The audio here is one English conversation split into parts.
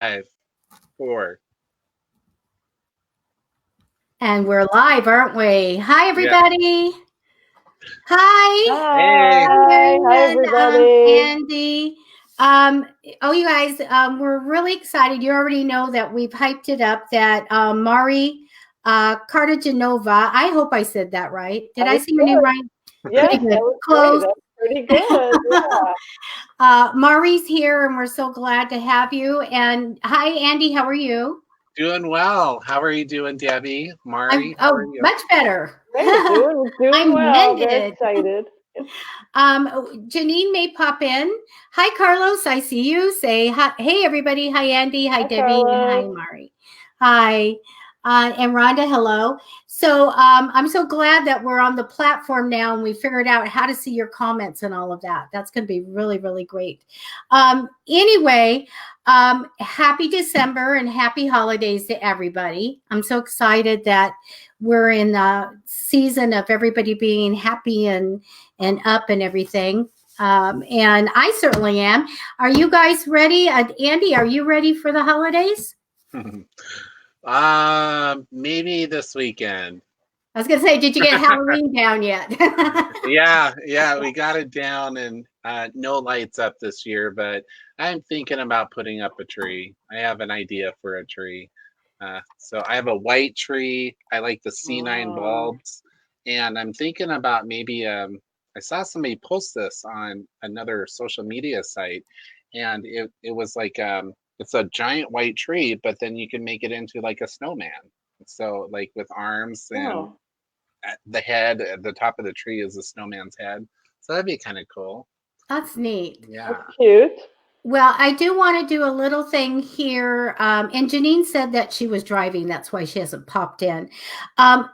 5, 4. And we're live, aren't we? Hi, everybody. Hi. Hey. Hi, everybody. Andy. You guys, we're really excited. You already know that we've hyped it up that Mari Cartagenova. I hope I said that right. Did I say your name right? Yeah, Pretty good. that was Close. Great. Pretty good. Yeah. Mari's here, and we're so glad to have you. And hi, Andy. How are you? Doing well. How are you doing, Debbie? Mari, how are you? Much better. Great. Doing I'm well. mended. Very excited. Janine may pop in. Hi, Carlos. I see you. Say hi. Hey, everybody. Hi, Andy. Hi, Debbie. Carlos. And hi, Mari. Hi. And Rhonda, hello. So I'm so glad that we're on the platform now and we figured out how to see your comments and all of that. That's going to be really, really great. Anyway, happy December and happy holidays to everybody. I'm so excited that we're in the season of everybody being happy and up and everything. And I certainly am. Are you guys ready? Andy, are you ready for the holidays? Maybe this weekend. I was gonna say, did you get Halloween down yet? Yeah, we got it down and no lights up this year, but I'm thinking about putting up a tree. I have an idea for a tree. So I have a white tree. I like the C9 bulbs, and I'm thinking about maybe I saw somebody post this on another social media site, and it was like it's a giant white tree, but then you can make it into like a snowman. So like with arms and the head at the top of the tree is the snowman's head. So that'd be kind of cool. That's neat. Yeah. That's cute. Well, I do want to do a little thing here. And Janine said that she was driving. That's why she hasn't popped in.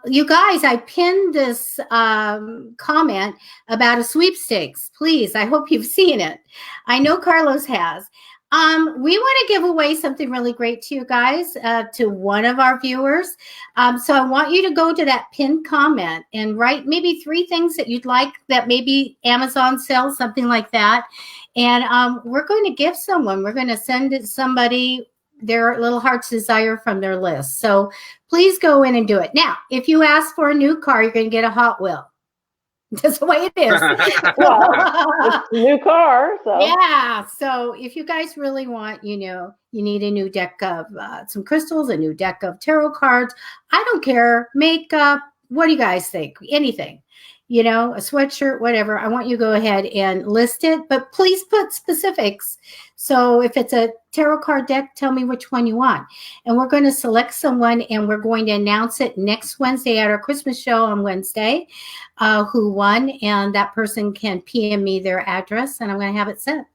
You guys, I pinned this comment about a sweepstakes. Please, I hope you've seen it. I know Carlos has. We want to give away something really great to you guys, to one of our viewers. So I want you to go to that pinned comment and write maybe 3 things that you'd like that maybe Amazon sells, something like that. And we're going to give someone, we're going to send somebody their little heart's desire from their list. So please go in and do it. Now, if you ask for a new car, you're going to get a Hot Wheel. That's the way it is. Well, it's a new car. So. Yeah. So if you guys really want, you need a new deck of some crystals, a new deck of tarot cards. I don't care. Makeup. What do you guys think? Anything. A sweatshirt, whatever. I want you to go ahead and list it, but please put specifics. So if it's a tarot card deck, tell me which one you want. And we're going to select someone and we're going to announce it next Wednesday at our Christmas show on Wednesday, who won. And that person can PM me their address and I'm going to have it sent.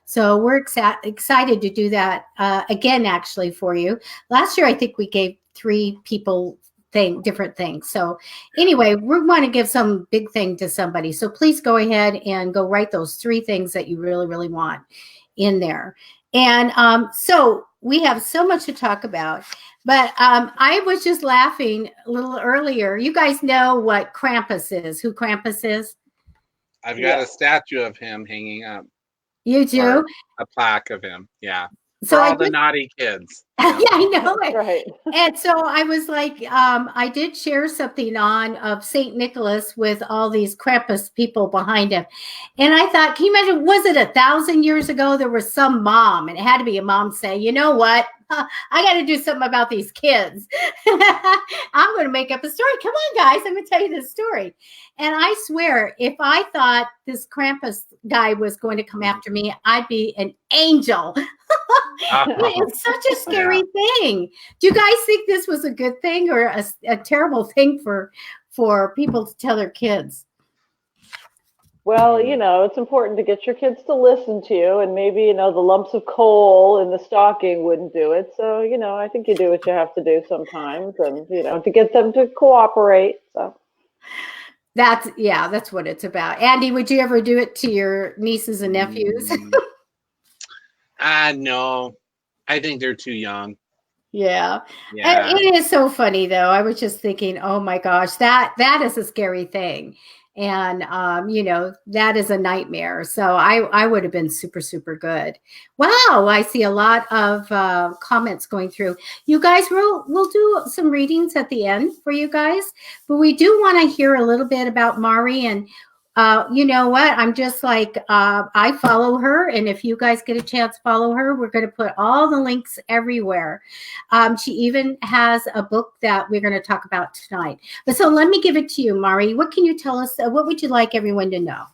So we're excited to do that again, actually, for you. Last year, I think we gave 3 people different things. So anyway, we want to give some big thing to somebody. So please go ahead and go write those 3 things that you really, really want in there. And so we have so much to talk about, but I was just laughing a little earlier. You guys know what Krampus is, who Krampus is? I've got a statue of him hanging up. You do? A plaque of him. Yeah. So for all the naughty kids. Yeah, I know it. Right. And so I was like, I did share something on of St. Nicholas with all these Krampus people behind him. And I thought, can you imagine, was it 1,000 years ago? There was some mom, and it had to be a mom saying, you know what? I got to do something about these kids. I'm going to make up a story. Come on, guys. I'm going to tell you this story. And I swear, if I thought this Krampus guy was going to come after me, I'd be an angel. It's such a scary thing. Do you guys think this was a good thing or a terrible thing for people to tell their kids? Well, it's important to get your kids to listen to you, and maybe, the lumps of coal in the stocking wouldn't do it. So, I think you do what you have to do sometimes, and, to get them to cooperate. So that's what it's about. Andy, would you ever do it to your nieces and nephews? No, I think they're too young. Yeah. It is so funny though. I was just thinking, oh my gosh, that is a scary thing. And, that is a nightmare. So I would have been super, super good. Wow. I see a lot of comments going through. You guys, we'll do some readings at the end for you guys, but we do want to hear a little bit about Mari. And you know what? I'm just like, I follow her. And if you guys get a chance, follow her. We're going to put all the links everywhere. She even has a book that we're going to talk about tonight. But so let me give it to you, Mari. What can you tell us? What would you like everyone to know?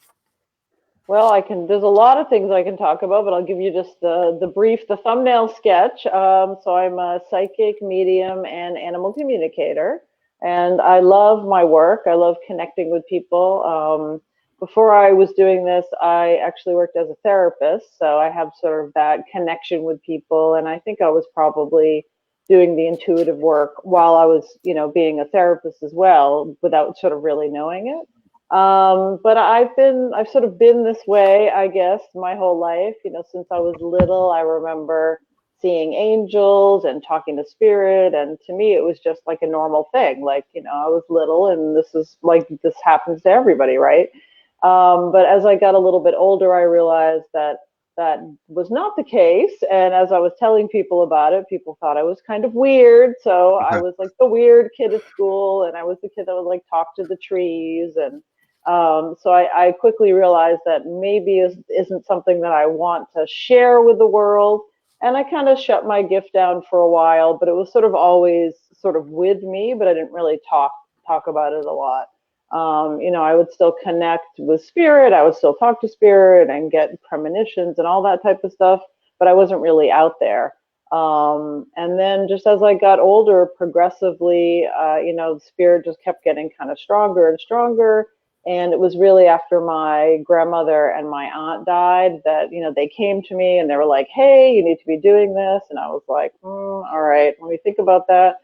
Well, there's a lot of things I can talk about, but I'll give you just the thumbnail sketch. So I'm a psychic, medium, and animal communicator. And I love my work. I love connecting with people. Before I was doing this, I actually worked as a therapist. So I have sort of that connection with people. And I think I was probably doing the intuitive work while I was, being a therapist as well, without sort of really knowing it. But I've sort of been this way, I guess, my whole life. Since I was little, I remember seeing angels and talking to spirit. And to me, it was just like a normal thing. Like, I was little and this happens to everybody, right? But as I got a little bit older, I realized that was not the case. And as I was telling people about it, people thought I was kind of weird. So I was like the weird kid at school, and I was the kid that would like talk to the trees. And so I quickly realized that maybe isn't something that I want to share with the world. And I kind of shut my gift down for a while, but it was sort of always sort of with me, but I didn't really talk about it a lot. I would still connect with spirit. I would still talk to spirit and get premonitions and all that type of stuff, but I wasn't really out there. And then just as I got older, progressively, the spirit just kept getting kind of stronger and stronger. And it was really after my grandmother and my aunt died that, they came to me and they were like, hey, you need to be doing this. And I was like, all right, let me think about that.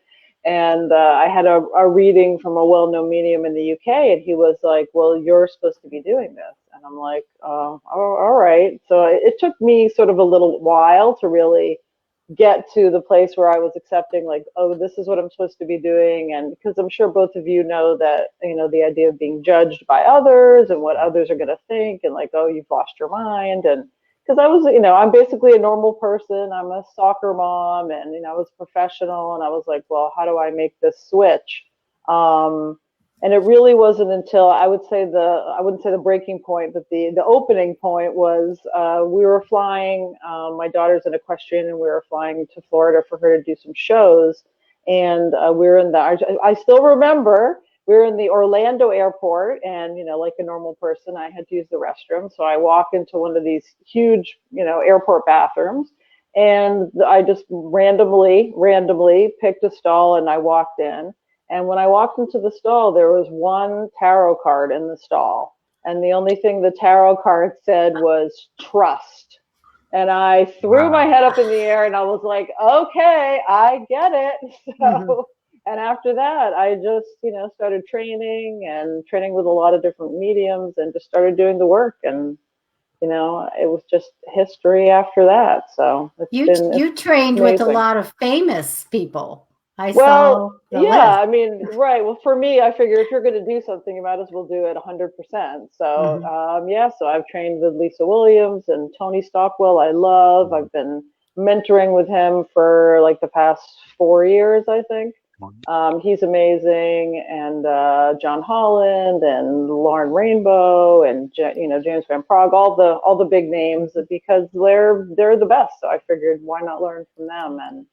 And I had a reading from a well-known medium in the UK, and he was like, well, you're supposed to be doing this. And I'm like, oh, all right. So it took me sort of a little while to really get to the place where I was accepting, like, oh, this is what I'm supposed to be doing. And because I'm sure both of you know that, the idea of being judged by others and what others are going to think, and like, oh, you've lost your mind. And because I was, I'm basically a normal person. I'm a soccer mom, and I was professional, and I was like, well, how do I make this switch? And it really wasn't until I wouldn't say the breaking point, but the opening point was we were flying. My daughter's an equestrian, and we were flying to Florida for her to do some shows. And we were I still remember, we were in the Orlando airport, and, like a normal person, I had to use the restroom. So I walk into one of these huge, airport bathrooms, and I just randomly picked a stall, and I walked in. And when I walked into the stall, there was one tarot card in the stall. And the only thing the tarot card said was trust. And I threw my head up in the air, and I was like, okay, I get it. So, and after that, I just, started training with a lot of different mediums, and just started doing the work. And, it was just history after that. So you trained amazing. with a lot of famous people. I saw the list. I mean, right. Well, for me, I figure if you're going to do something, you might as well do it 100%. So, so I've trained with Lisa Williams and Tony Stockwell. I love. I've been mentoring with him for like the past 4 years, I think. He's amazing, and John Holland and Lauren Rainbow and James Van Praagh, all the big names, because they're the best. So I figured, why not learn from them? And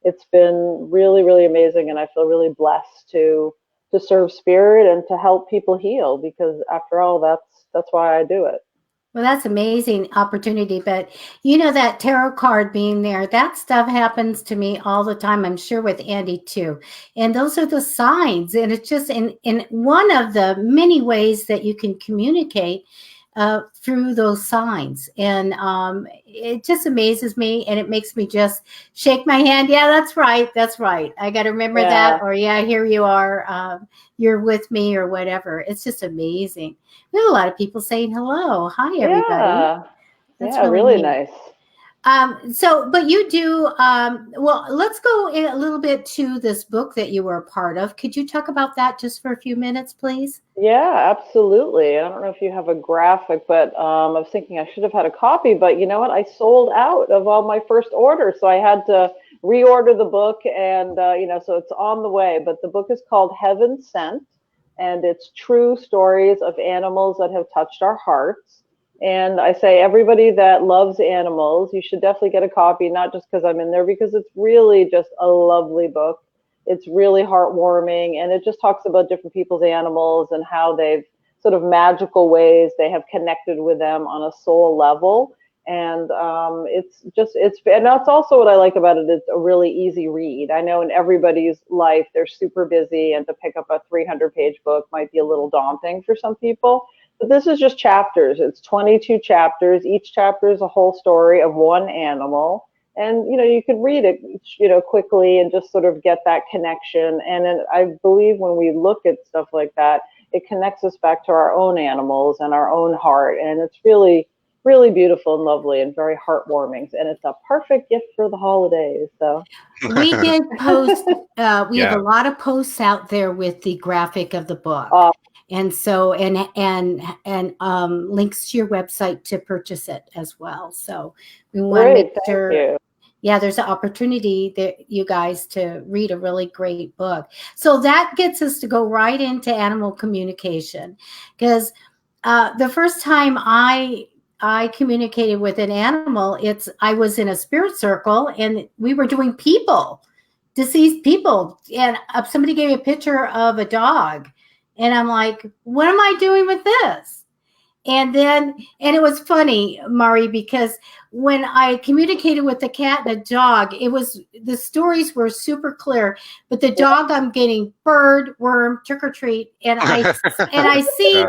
it's been really, really amazing, and I feel really blessed to serve spirit and to help people heal, because after all, that's why I do it. Well, that's amazing opportunity. But that tarot card being there, that stuff happens to me all the time. I'm sure with Andy too. And those are the signs. And it's just in one of the many ways that you can communicate through those signs. And it just amazes me, and it makes me just shake my hand. Yeah, that's right. That's right. I got to remember that. Or yeah, here you are. You're with me, or whatever. It's just amazing. We have a lot of people saying hello. Hi, everybody. That's really nice. But you do, well, let's go a little bit to this book that you were a part of. Could you talk about that just for a few minutes, please? Yeah, absolutely. I don't know if you have a graphic, but I was thinking I should have had a copy, but you know what? I sold out of all my first orders, so I had to reorder the book, and so it's on the way. But the book is called Heaven Sent, and it's true stories of animals that have touched our hearts. And I say everybody that loves animals, you should definitely get a copy, not just because I'm in there, because it's really just a lovely book. It's really heartwarming, and it just talks about different people's animals and how they've sort of magical ways they have connected with them on a soul level. And and that's also what I like about it. It's a really easy read. I know in everybody's life, they're super busy, and to pick up a 300-page book might be a little daunting for some people. But this is just chapters. It's 22 chapters. Each chapter is a whole story of one animal. And, you could read it, quickly and just sort of get that connection. And then I believe when we look at stuff like that, it connects us back to our own animals and our own heart. And it's really, really beautiful and lovely and very heartwarming. And it's a perfect gift for the holidays. So we did post, we have a lot of posts out there with the graphic of the book. And so, and links to your website to purchase it as well. So we want to make sure, there's an opportunity that you guys to read a really great book. So that gets us to go right into animal communication, because the first time I communicated with an animal, I was in a spirit circle and we were doing deceased people, and somebody gave me a picture of a dog. And I'm like, what am I doing with this? And it was funny, Mari, because when I communicated with the cat and the dog, the stories were super clear. But the dog, I'm getting bird, worm, trick or treat, and I see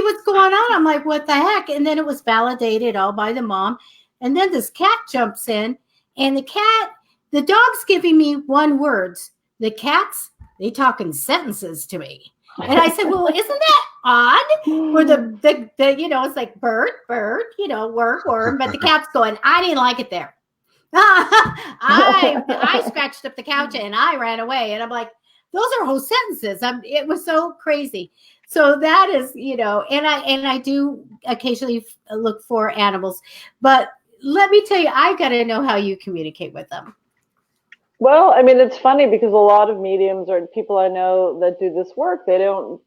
what's going on. I'm like, what the heck? And then it was validated all by the mom. And then this cat jumps in, and the dog's giving me one words. The cats, they talk in sentences to me. And I said, well, isn't that odd? Where the it's like bird, worm, but the cat's going, I didn't like it there. I scratched up the couch and I ran away. And I'm like, those are whole sentences. It was so crazy. So that is, and I do occasionally look for animals, but let me tell you, I got to know how you communicate with them. Well, I mean, it's funny because a lot of mediums or people I know that do this work, they don't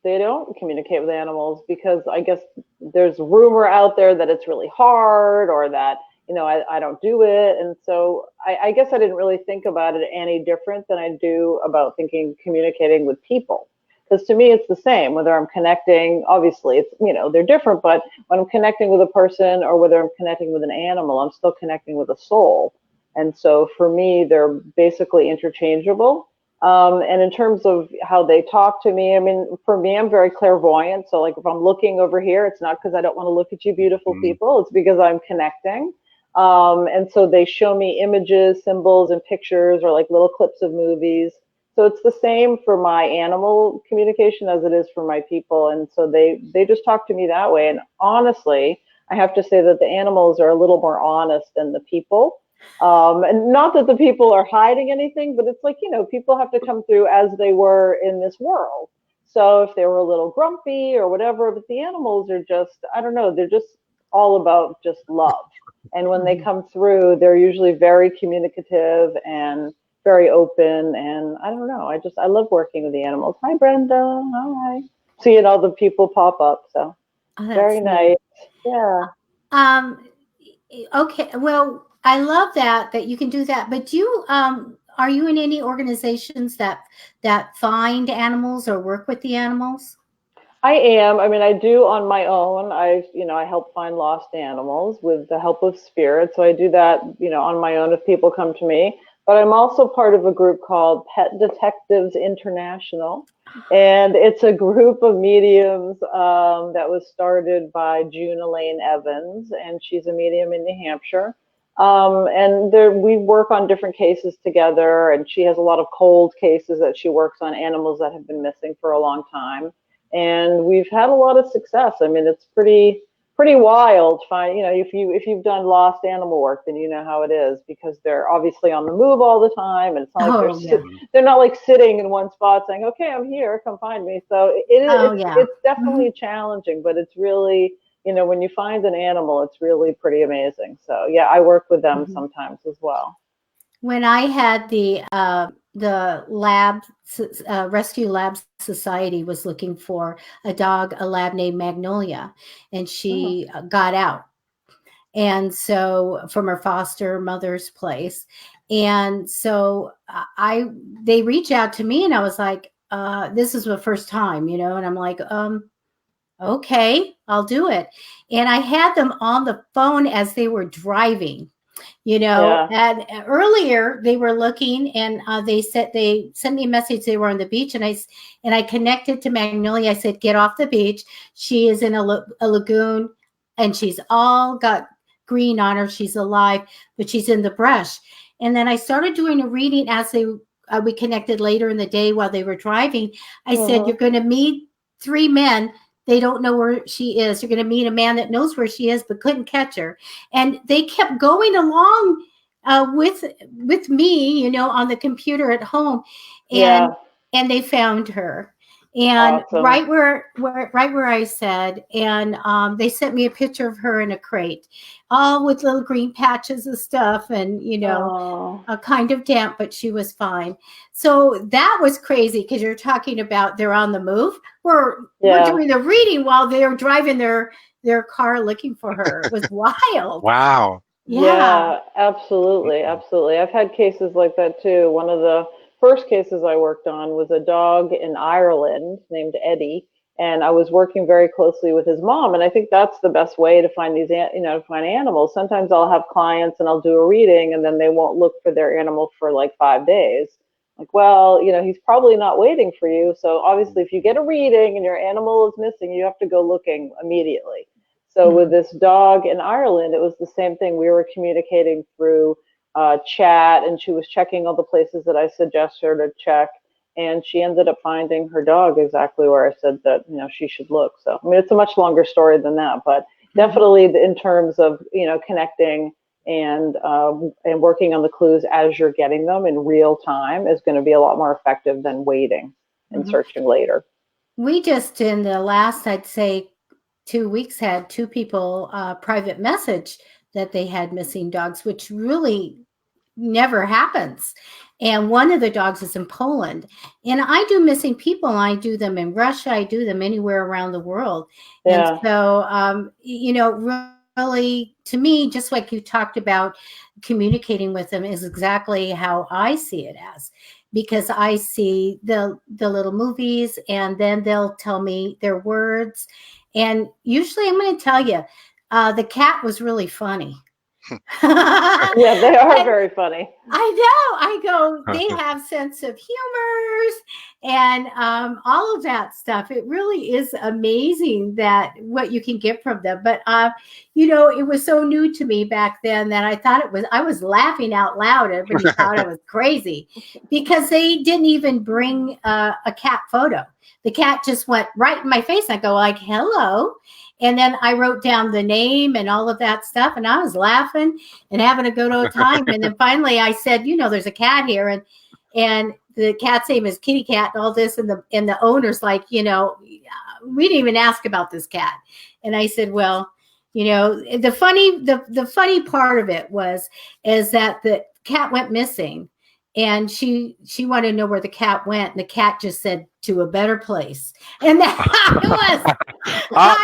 communicate with animals because I guess there's rumor out there that it's really hard or that, I don't do it. And so I guess I didn't really think about it any different than I do about communicating with people. Because to me, it's the same, whether I'm connecting, obviously, it's, they're different, but when I'm connecting with a person or whether I'm connecting with an animal, I'm still connecting with a soul. And so for me, they're basically interchangeable. And in terms of how they talk to me, I mean, for me, I'm very clairvoyant. So like if I'm looking over here, it's not because I don't want to look at you beautiful people. It's because I'm connecting. And so they show me images, symbols, and pictures or like little clips of movies. So it's the same for my animal communication as it is for my people. And so they just talk to me that way. And honestly, I have to say that the animals are a little more honest than the people. And not that the people are hiding anything, but it's like, people have to come through as they were in this world. So if they were a little grumpy or whatever, but the animals are just, I don't know, they're just all about just love. And when they come through, they're usually very communicative and very open. And I don't know, I love working with the animals. Hi, Brenda. Hi. Seeing all the people pop up. So very nice. Yeah. Okay. Well, I love that you can do that. But are you in any organizations that find animals or work with the animals? I am. I mean, I do on my own. I help find lost animals with the help of spirit. So I do that, on my own if people come to me. But I'm also part of a group called Pet Detectives International. And it's a group of mediums that was started by June Elaine Evans. And she's a medium in New Hampshire. And we work on different cases together. And she has a lot of cold cases that she works on, animals that have been missing for a long time. And we've had a lot of success. I mean, it's pretty pretty wild. If you've done lost animal work, then you know how it is, because they're obviously on the move all the time, and it's not like they're not like sitting in one spot saying, "Okay, I'm here, come find me." So it's definitely challenging, but it's really, when you find an animal, it's really pretty amazing. So yeah, I work with them sometimes as well. When I had the lab rescue lab society was looking for a lab named Magnolia, and she got out, and so from her foster mother's place, and so they reached out to me, and I was like, this is the first time, and I'm like, okay, I'll do it. And I had them on the phone as they were driving. And earlier they were looking, and they sent me a message. They were on the beach, and I connected to Magnolia. I said, get off the beach. She is in a lagoon, and she's all got green on her. She's alive, but she's in the brush. And then I started doing a reading as we connected later in the day while they were driving. I said, you're going to meet 3 men. They don't know where she is. You're going to meet a man that knows where she is, but couldn't catch her. And they kept going along with me, on the computer at home, and they found her. And awesome. right where I said, and they sent me a picture of her in a crate, all with little green patches of stuff, and a kind of damp, but she was fine. So that was crazy, because you're talking about they're on the move. We're doing the reading while they're driving their car looking for her. It was wild. Wow. Yeah, absolutely. I've had cases like that too. One of the first cases I worked on was a dog in Ireland named Eddie, and I was working very closely with his mom. And I think that's the best way to find find animals. Sometimes I'll have clients and I'll do a reading, and then they won't look for their animal for like 5 days. Like, well, he's probably not waiting for you. So obviously, if you get a reading and your animal is missing, you have to go looking immediately. So with this dog in Ireland, it was the same thing. We were communicating through chat, and she was checking all the places that I suggested her to check, and she ended up finding her dog exactly where I said that she should look. So I mean, it's a much longer story than that, but definitely in terms of connecting and working on the clues as you're getting them in real time is going to be a lot more effective than waiting and searching later. We just, in the last, I'd say, 2 weeks, had 2 people private message that they had missing dogs, which really never happens. And one of the dogs is in Poland. And I do missing people. I do them in Russia. I do them anywhere around the world. Yeah. And so, really, to me, just like you talked about, communicating with them is exactly how I see it as, because I see the little movies, and then they'll tell me their words. And usually I'm going to tell you, the cat was really funny. Yeah, they are very funny. I know. I go, they have sense of humors and all of that stuff. It really is amazing that what you can get from them. But it was so new to me back then that I was laughing out loud. Everybody thought I was crazy, because they didn't even bring a cat photo. The cat just went right in my face. I go like, hello. And then I wrote down the name and all of that stuff, and I was laughing and having a good old time. And then finally I said, there's a cat here, and the cat's name is Kitty Cat and all this. And the owner's like, we didn't even ask about this cat. And I said, well, the funny part of it is that the cat went missing. And she wanted to know where the cat went, and the cat just said, to a better place. And I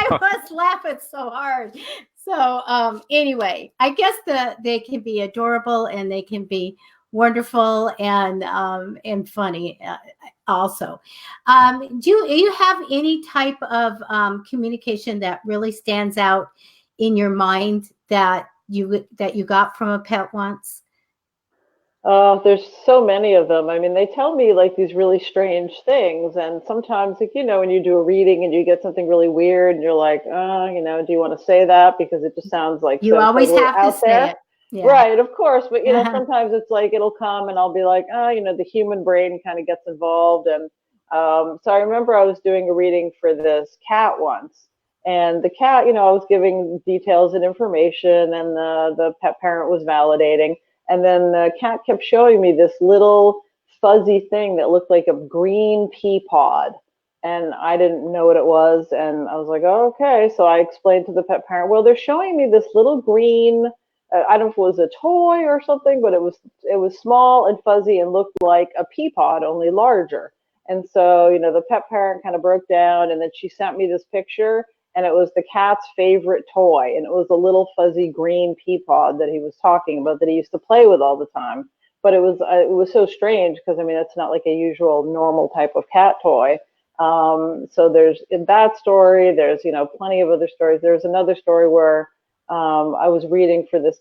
was laughing so hard. So anyway, I guess they can be adorable, and they can be wonderful and funny also. Do you have any type of communication that really stands out in your mind that you got from a pet once? There's so many of them. I mean, they tell me like these really strange things, and sometimes, like, when you do a reading and you get something really weird, and you're like, do you want to say that, because it just sounds like you always have to say it. Yeah. Right, of course, but sometimes it's like it'll come, and I'll be like, the human brain kind of gets involved, and so I remember I was doing a reading for this cat once, And the cat, I was giving details and information, and the pet parent was validating. And then the cat kept showing me this little fuzzy thing that looked like a green pea pod. And I didn't know what it was. And I was like, oh, okay. So I explained to the pet parent, well, they're showing me this little green, I don't know if it was a toy or something, but it was small and fuzzy and looked like a pea pod, only larger. And so, the pet parent kind of broke down, and then she sent me this picture, and it was the cat's favorite toy. And it was a little fuzzy green pea pod that he was talking about that he used to play with all the time. But it was so strange because, that's not like a usual normal type of cat toy. So there's in that story, there's, plenty of other stories. There's another story where I was reading for this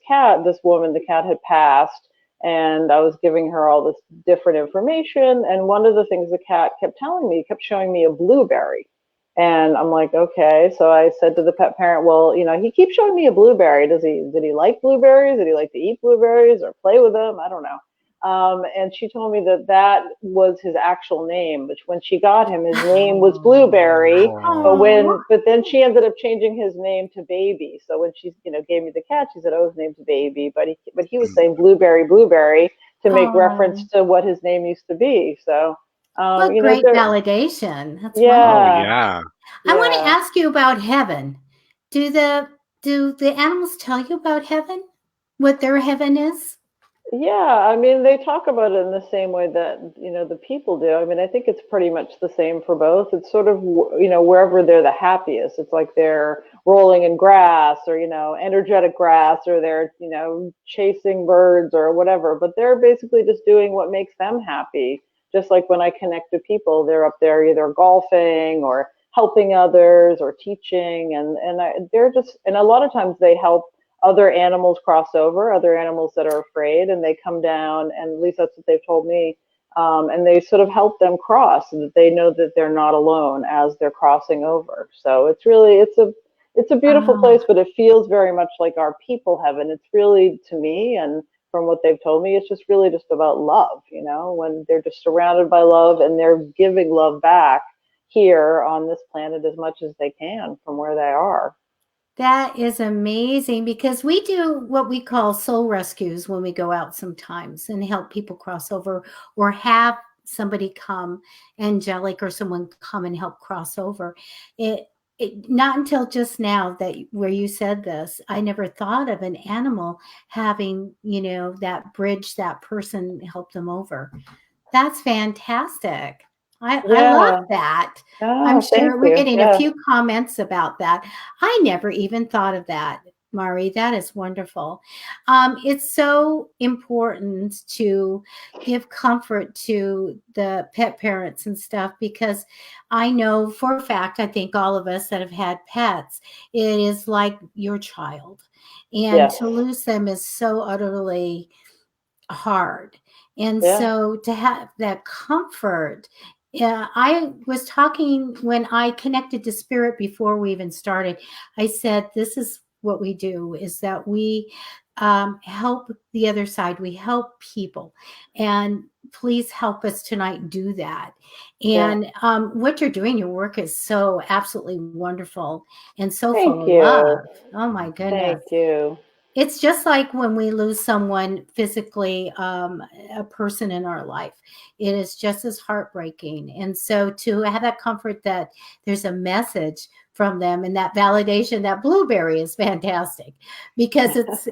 woman, the cat had passed, and I was giving her all this different information. And one of the things the cat kept kept showing me a blueberry. And I'm like, okay. So I said to the pet parent, well, he keeps showing me a blueberry. Did he like blueberries? Did he like to eat blueberries or play with them? I don't know. And she told me that was his actual name, which when she got him, his name was Blueberry. But then she ended up changing his name to Baby. So when she, gave me the cat, she said, oh, his name's Baby, but he was saying Blueberry to make reference to what his name used to be. So, what great validation. That's yeah. Oh, yeah. I want to ask you about heaven. Do the animals tell you about heaven? What their heaven is? Yeah, they talk about it in the same way that, the people do. I think it's pretty much the same for both. It's sort of, wherever they're the happiest. It's like they're rolling in grass or, energetic grass, or they're, chasing birds or whatever. But they're basically just doing what makes them happy. Just like when I connect to people, they're up there either golfing or helping others or teaching. And a lot of times they help other animals cross over, other animals that are afraid, and they come down, and at least that's what they've told me, and they sort of help them cross, so that they know that they're not alone as they're crossing over. So it's a beautiful place, but it feels very much like our people heaven. It's really, to me, and from what they've told me, it's just really just about love, when they're just surrounded by love and they're giving love back here on this planet as much as they can from where they are. That is amazing, because we do what we call soul rescues when we go out sometimes and help people cross over, or have somebody come, angelic or someone come and help cross over. It not until just now that where you said this, I never thought of an animal having, that bridge, that person help them over. That's fantastic. I love that. I'm sure we're getting a few comments about that. I never even thought of that, Mari. That is wonderful. It's so important to give comfort to the pet parents and stuff, because I know for a fact, I think all of us that have had pets, it is like your child. And to lose them is so utterly hard. And so to have that comfort, I was talking when I connected to spirit before we even started. I said, this is what we do, is that we help the other side. We help people, and please help us tonight do that. And what you're doing, your work is so absolutely wonderful and so full of love. Oh my goodness. Thank you. It's just like when we lose someone physically, a person in our life, it is just as heartbreaking. And so to have that comfort that there's a message from them, and that validation, that blueberry is fantastic, because it's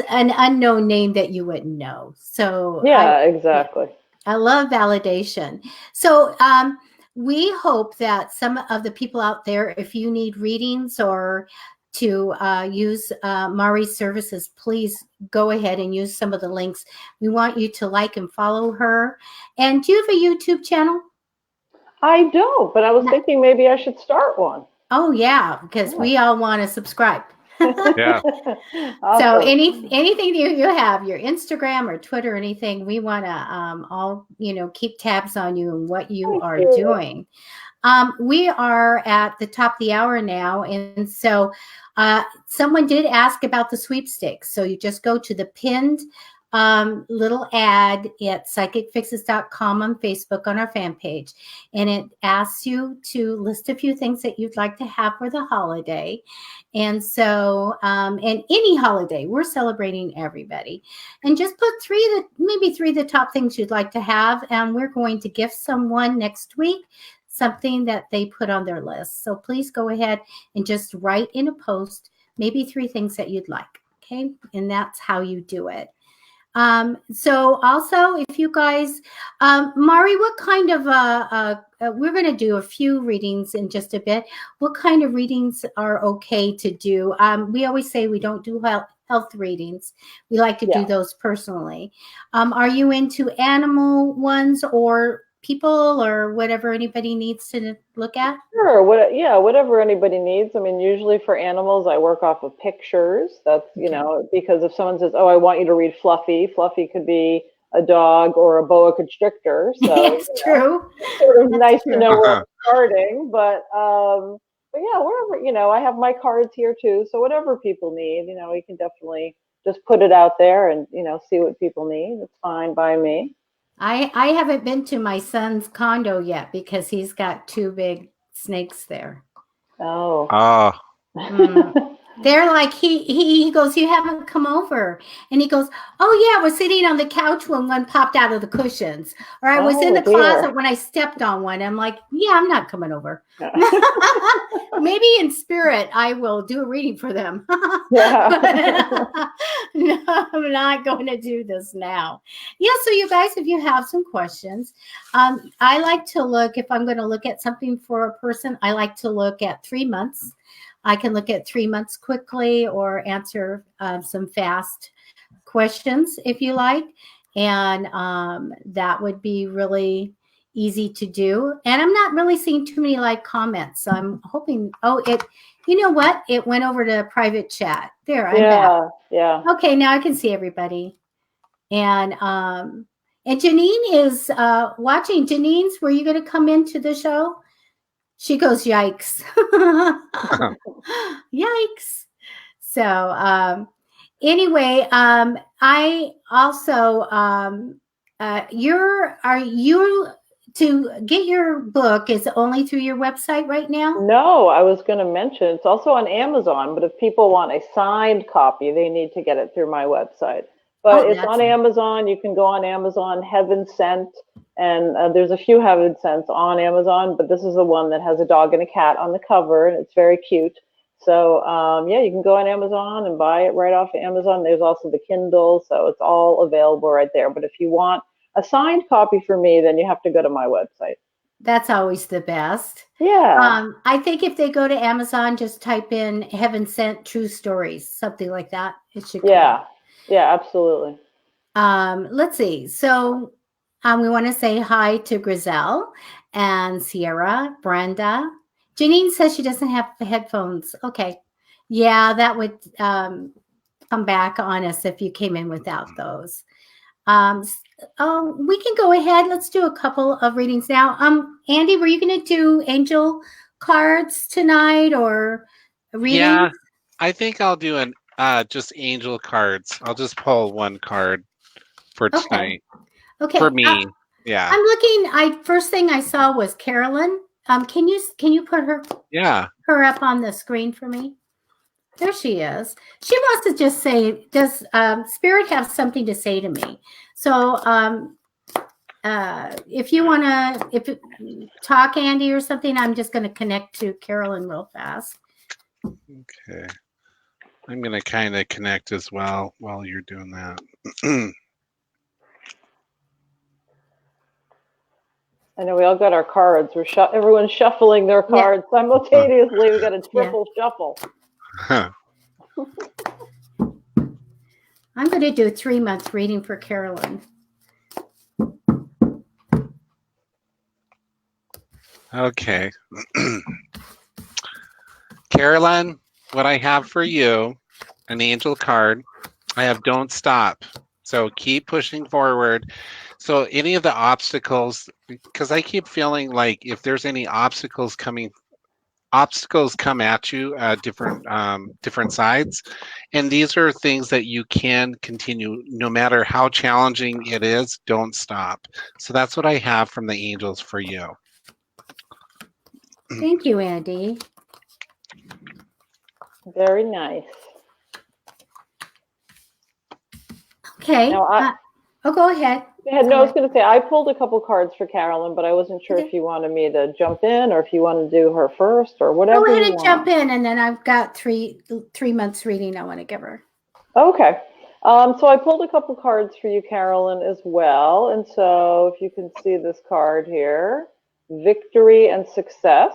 an unknown name that you wouldn't know. So exactly. I love validation. So we hope that some of the people out there, if you need readings or to use Mari's services, please go ahead and use some of the links. We want you to like and follow her. And do you have a YouTube channel? I don't, but I was thinking maybe I should start one. Oh, yeah, because we all want to subscribe. Yeah. Awesome. So anything you have, your Instagram or Twitter or anything, we want to all, keep tabs on you and what you are doing. We are at the top of the hour now. And so someone did ask about the sweepstakes. So you just go to the pinned little ad at psychicfixes.com on Facebook on our fan page. And it asks you to list a few things that you'd like to have for the holiday. And so, and any holiday, we're celebrating everybody. And just put maybe three of the top things you'd like to have. And we're going to gift someone next week something that they put on their list. So please go ahead and just write in a post, maybe 3 things that you'd like. Okay. And that's how you do it. So also, if you guys, Mari, what kind of, we're going to do a few readings in just a bit. What kind of readings are okay to do? We always say we don't do health readings. We like to do those personally. Are you into animal ones or people or whatever anybody needs to look at? Sure. Whatever anybody needs. I mean, usually for animals, I work off of pictures. That's, because if someone says, "Oh, I want you to read Fluffy," Fluffy could be a dog or a boa constrictor. So it's true. It's sort of nice to know where I'm starting. But yeah, wherever, I have my cards here too. So whatever people need, we can definitely just put it out there and, see what people need. It's fine by me. I haven't been to my son's condo yet because he's got 2 big snakes there. Oh. They're like, he goes, "You haven't come over." And he goes, "Oh yeah, I was sitting on the couch when one popped out of the cushions, or I was in the closet when I stepped on one." I'm like, "Yeah, I'm not coming over." Maybe in spirit I will do a reading for them. But, no, I'm not going to do this now. Yeah, so you guys, if you have some questions, I like to look, if I'm going to look at something for a person, I like to look at 3 months. I can look at 3 months quickly or answer some fast questions if you like. And that would be really easy to do. And I'm not really seeing too many comments. So I'm hoping, you know what? It went over to private chat. There, I'm back. Yeah. Okay, now I can see everybody. And Janine is watching. Janine's, were you going to come into the show? She goes, "Yikes." Yikes. So anyway, I also are you to get your book is only through your website right now? No, I was going to mention it's also on Amazon, but if people want a signed copy, they need to get it through my website. But it's on Amazon. You can go on Amazon, Heaven Sent, and there's a few Heaven Scents on Amazon, but this is the one that has a dog and a cat on the cover, and it's very cute. So, yeah, you can go on Amazon and buy it right off of Amazon. There's also the Kindle, so it's all available right there. But if you want a signed copy for me, then you have to go to my website. That's always the best. Yeah. I think if they go to Amazon, just type in Heaven Sent True Stories, something like that. It should come. Yeah, absolutely. Let's see. So we want to say hi to Griselle and Sierra, Brenda. Janine says she doesn't have headphones. Okay. Yeah, that would come back on us if you came in without those. We can go ahead. Let's do a couple of readings now. Andy, were you going to do angel cards tonight or readings? Yeah, I think I'll do just angel cards. I'll just pull one card for tonight. Okay. For me, yeah. I'm looking. First thing I saw was Carolyn. Can you put her up on the screen for me? There she is. She wants to just say, does Spirit have something to say to me? So if you want to talk, Andy, or something, I'm just going to connect to Carolyn real fast. Okay. I'm going to kind of connect as well while you're doing that. I know we all got our cards. Everyone's shuffling their cards simultaneously. We got a triple shuffle. I'm going to do a 3 month reading for Carolyn. Okay. Carolyn, what I have for you, an angel card. I have don't stop. So keep pushing forward. So any of the obstacles, because I keep feeling like if there's any obstacles coming obstacles come at you at different sides, and these are things that you can continue no matter how challenging it is. Don't stop. So that's what I have from the angels for you. Thank you, Andy. Very nice. Okay. Now, go ahead. no, I was going to say, I pulled a couple cards for Carolyn, but I wasn't sure if you wanted me to jump in or if you want to do her first or whatever. Go ahead and jump in, and then I've got three months reading I want to give her. Okay. So I pulled a couple cards for you, Carolyn, as well. And so if you can see this card here, victory and success.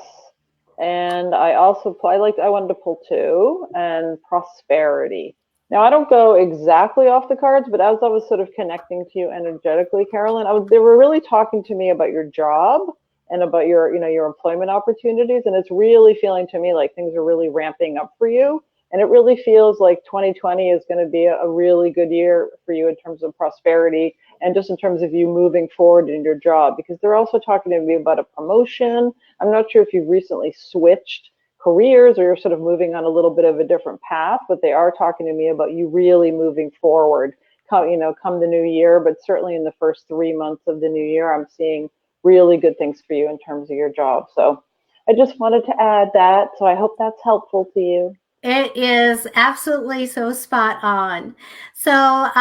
And I also, I wanted to pull two, and prosperity. Now, I don't go exactly off the cards, but as I was sort of connecting to you energetically, Carolyn, they were really talking to me about your job and about your, your employment opportunities. And it's really feeling to me like things are really ramping up for you. And it really feels like 2020 is going to be a really good year for you in terms of prosperity and just in terms of you moving forward in your job, because they're also talking to me about a promotion. I'm not sure if you've recently switched careers or you're sort of moving on a little bit of a different path, but they are talking to me about you really moving forward, come the new year. But certainly in the first 3 months of the new year, I'm seeing really good things for you in terms of your job. So I just wanted to add that. So I hope that's helpful to you. It is absolutely so spot on. So,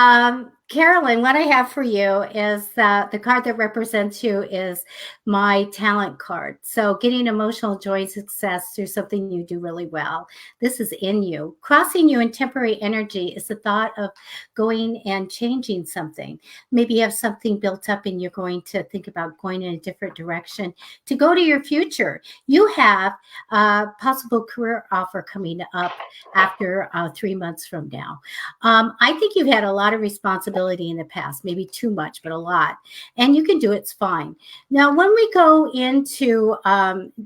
Carolyn, what I have for you is that the card that represents you is my talent card. So getting emotional joy and success through something you do really well. This is in you. Crossing you in temporary energy is the thought of going and changing something. Maybe you have something built up and you're going to think about going in a different direction to go to your future. You have a possible career offer coming up after 3 months from now. I think you've had a lot of responsibility in the past, maybe too much, but a lot. And you can do it, it's fine. Now, when we go into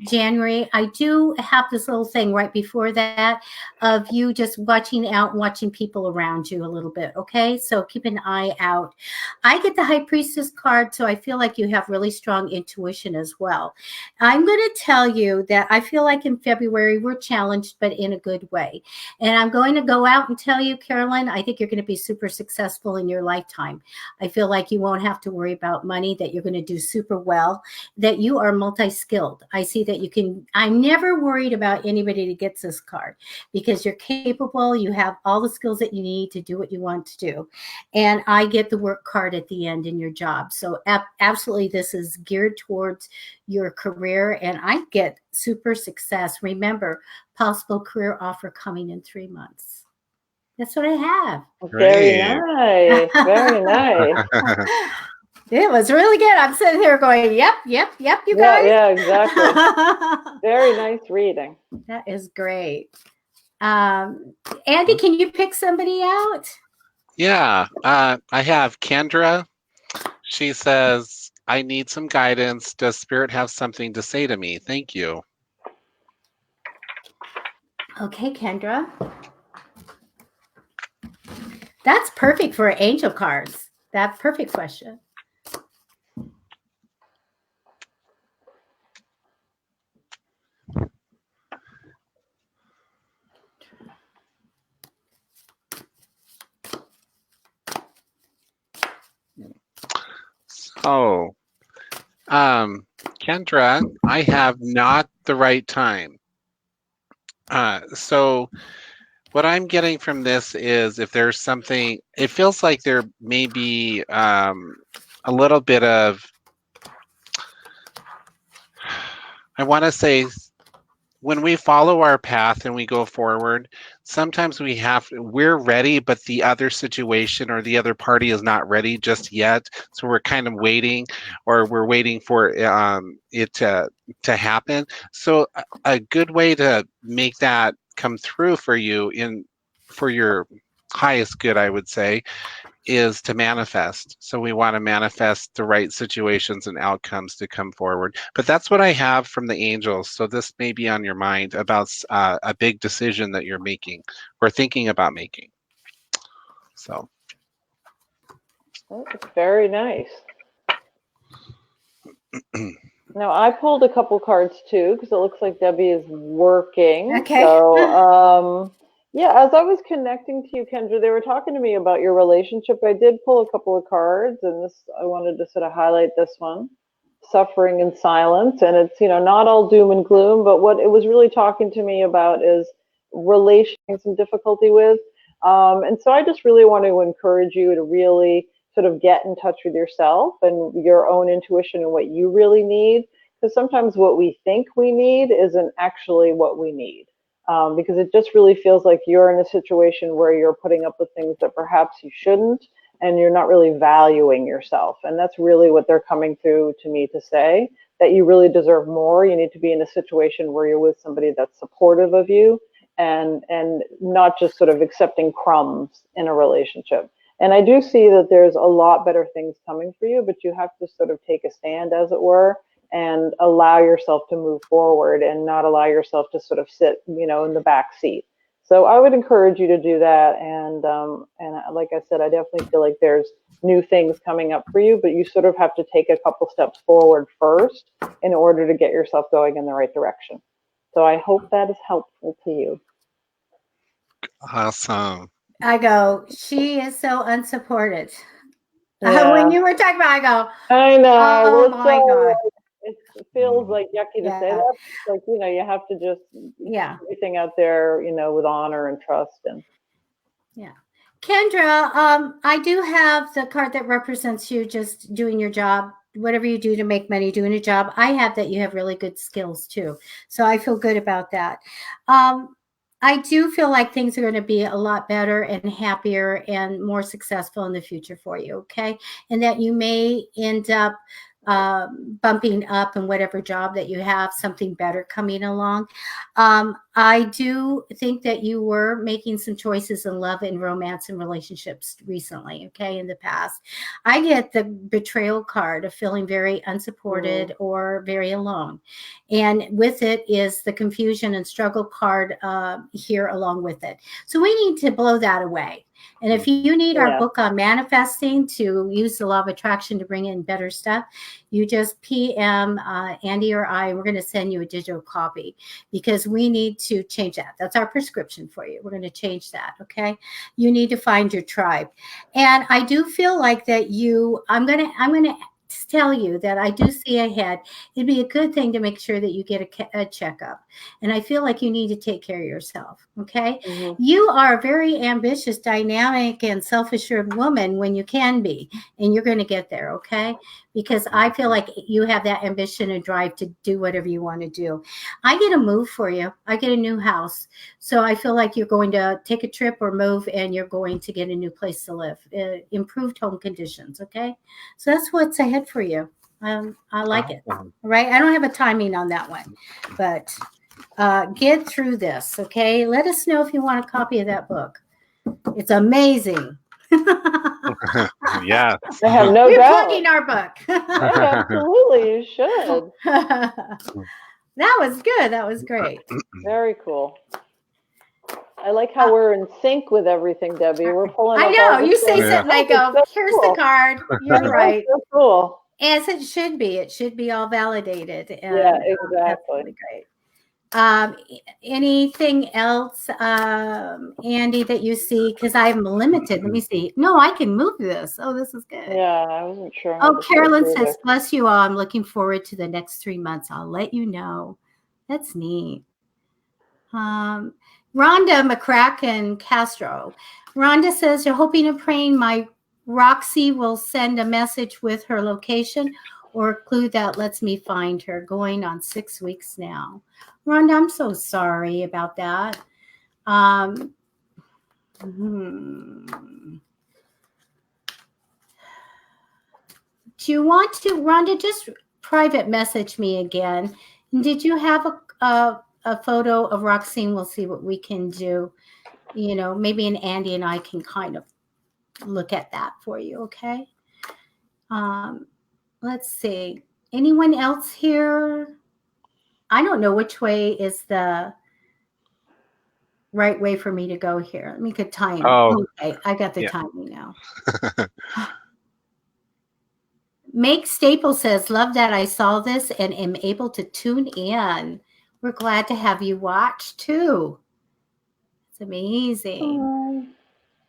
January, I do have this little thing right before that of you just watching out and watching people around you a little bit, okay? So keep an eye out. I get the High Priestess card, so I feel like you have really strong intuition as well. I'm going to tell you that I feel like in February, we're challenged, but in a good way. And I'm going to go out and tell you, Carolyn, I think you're going to be super successful in your lifetime. I feel like you won't have to worry about money, that you're going to do super well, that you are multi-skilled. I see that you can, I'm never worried about anybody that gets this card because you're capable. You have all the skills that you need to do what you want to do. And I get the work card at the end in your job. So absolutely, this is geared towards your career, and I get super success. Remember, possible career offer coming in 3 months. That's what I have. Very nice. Very nice. It was really good. I'm sitting here going, yep, you guys. Yeah, exactly. Very nice reading. That is great. Andy, can you pick somebody out? Yeah, I have Kendra. She says, I need some guidance. Does Spirit have something to say to me? Thank you. Okay, Kendra. That's perfect for angel cards. That's perfect question. So, Kendra, I have not the right time. So what I'm getting from this is if there's something, it feels like there may be a little bit of, I want to say, when we follow our path and we go forward, sometimes we're ready, but the other situation or the other party is not ready just yet. So we're kind of waiting, or we're waiting for it to happen. So a good way to make that come through for you for your highest good, I would say, is to manifest. So we want to manifest the right situations and outcomes to come forward. But that's what I have from the angels. So this may be on your mind about a big decision that you're making or thinking about making. So. That's very nice. Now, I pulled a couple cards too because it looks like Debbie is working. Okay. So, yeah, as I was connecting to you, Kendra, they were talking to me about your relationship. I did pull a couple of cards, and this I wanted to sort of highlight this one, suffering in silence. And it's, not all doom and gloom, but what it was really talking to me about is relation some difficulty with. And so I just really want to encourage you to really sort of get in touch with yourself and your own intuition and what you really need. Because sometimes what we think we need isn't actually what we need. Because it just really feels like you're in a situation where you're putting up with things that perhaps you shouldn't, and you're not really valuing yourself. And that's really what they're coming through to me to say, that you really deserve more. You need to be in a situation where you're with somebody that's supportive of you and not just sort of accepting crumbs in a relationship. And I do see that there's a lot better things coming for you, but you have to sort of take a stand, as it were, and allow yourself to move forward and not allow yourself to sort of sit, in the back seat. So I would encourage you to do that. And like I said, I definitely feel like there's new things coming up for you, but you sort of have to take a couple steps forward first in order to get yourself going in the right direction. So I hope that is helpful to you. Awesome. I go, she is so unsupported. Yeah. When you were talking about, I go, I know. oh my God. It feels like yucky to say that. It's like, you have to just put everything out there, with honor and trust. And yeah. Kendra, I do have the card that represents you just doing your job, whatever you do to make money, doing a job. I have that you have really good skills too. So I feel good about that. I do feel like things are going to be a lot better and happier and more successful in the future for you. Okay. And that you may end up bumping up in whatever job that you have, something better coming along. I do think that you were making some choices in love and romance and relationships recently, okay, in the past. I get the betrayal card of feeling very unsupported or very alone. And with it is the confusion and struggle card here along with it. So we need to blow that away. And if you need our book on manifesting to use the law of attraction to bring in better stuff, you just PM Andy or I, and we're going to send you a digital copy because we need to change that. That's our prescription for you. We're going to change that. Okay. You need to find your tribe. And I do feel like that I'm going to tell you that I do see ahead. It'd be a good thing to make sure that you get a checkup. And I feel like you need to take care of yourself. Okay. You are a very ambitious, dynamic, and self-assured woman when you can be, and you're going to get there. Okay. Because I feel like you have that ambition and drive to do whatever you want to do. I get a move for you. I get a new house. So I feel like you're going to take a trip or move and you're going to get a new place to live, improved home conditions. Okay. So that's what's ahead for you. I like it. Right. I don't have a timing on that one, but get through this. Okay. Let us know if you want a copy of that book. It's amazing. Yeah. I have no You're doubt. plugging our book. Yeah, absolutely. You should. That was good. That was great. Very cool. I like how we're in sync with everything, Debbie. We're pulling up. I know. You say something, I go, so here's cool. the card. You're right. So cool. As it should be. It should be all validated. And, yeah, exactly. That's really great. Anything else, Andy, that you see? Because I'm limited. Let me see. No, I can move this. Oh, this is good. Yeah, I wasn't sure. Oh, Carolyn says, bless you all. I'm looking forward to the next 3 months. I'll let you know. That's neat. Rhonda McCracken Castro. Rhonda says, you're hoping and praying my Roxy will send a message with her location or a clue that lets me find her. Going on 6 weeks now. Rhonda, I'm so sorry about that. Do you want to, Rhonda, just private message me again? Did you have a photo of Roxine? We'll see what we can do. Maybe Andy and I can kind of look at that for you, okay? Let's see. Anyone else here? I don't know which way is the right way for me to go here. Let me get time. Oh, okay. I got the timing now. Make Staple says, love that I saw this and am able to tune in. We're glad to have you watch too. It's amazing.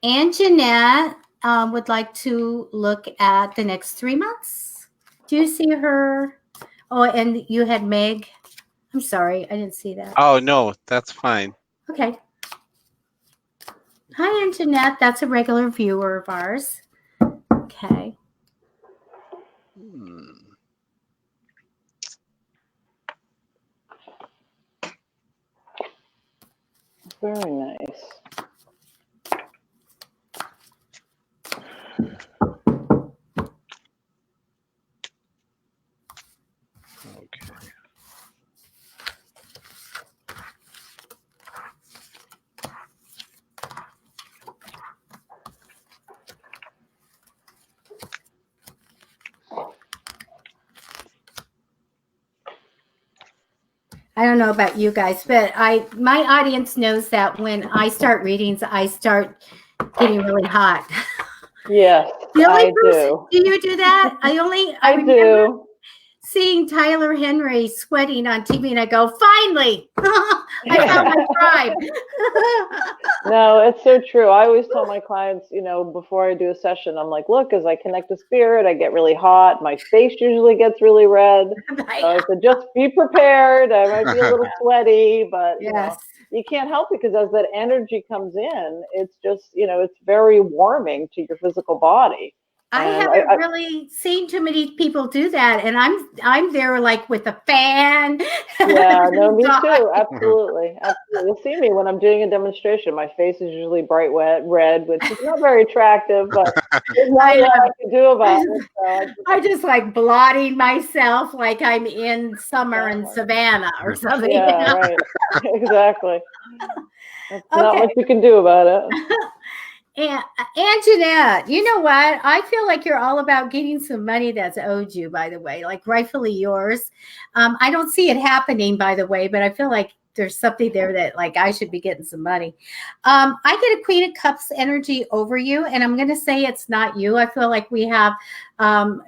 And Jeanette would like to look at the next 3 months. Do you see her? Oh, and you had Meg. I'm sorry, I didn't see that. Oh, no, that's fine. Okay. Hi, Antoinette. That's a regular viewer of ours. Okay. Very nice. Okay. I don't know about you guys, but my audience knows that when I start readings, I start getting really hot. Yes, Really, I Bruce? do. Do you do that? I remember do. seeing Tyler Henry sweating on TV, and I go, finally, I found my tribe. No, it's so true. I always tell my clients, before I do a session, I'm like, look, as I connect to spirit, I get really hot. My face usually gets really red. So I said, just be prepared. I might be a little sweaty, but yes. You can't help it because as that energy comes in, it's just, it's very warming to your physical body. I haven't really seen too many people do that, and I'm there like with a fan. Yeah, no, me too. Absolutely, absolutely. You'll see me when I'm doing a demonstration. My face is usually bright red, which is not very attractive, but there's not a lot I can do about it. So I just like blotting myself like I'm in summer in Savannah or something. Yeah, right. Exactly. That's not what you can do about it. And Jeanette, you know what? I feel like you're all about getting some money that's owed you, by the way, like rightfully yours. I don't see it happening, by the way, but I feel like there's something there that like I should be getting some money. I get a Queen of Cups energy over you, and I'm going to say it's not you. I feel like we have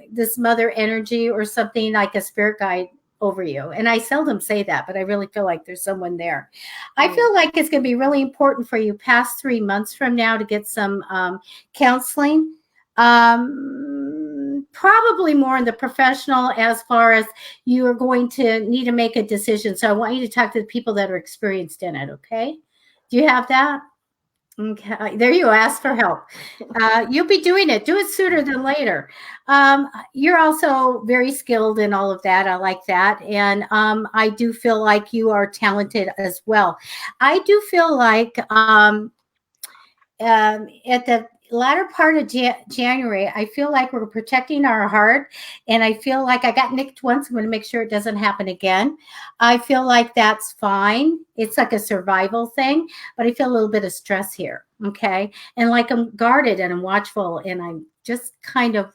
this mother energy or something like a spirit guide over you. And I seldom say that, but I really feel like there's someone there. I feel like it's going to be really important for you past 3 months from now to get some counseling. Probably more in the professional as far as you are going to need to make a decision. So I want you to talk to the people that are experienced in it. Okay. Do you have that? Okay, there you go. Ask for help. You'll be doing it. Do it sooner than later. You're also very skilled in all of that. I like that. And I do feel like you are talented as well. I do feel like at the latter part of January, I feel like we're protecting our heart. And I feel like I got nicked once. I'm going to make sure it doesn't happen again. I feel like that's fine. It's like a survival thing, but I feel a little bit of stress here. Okay. And like I'm guarded and I'm watchful and I'm just kind of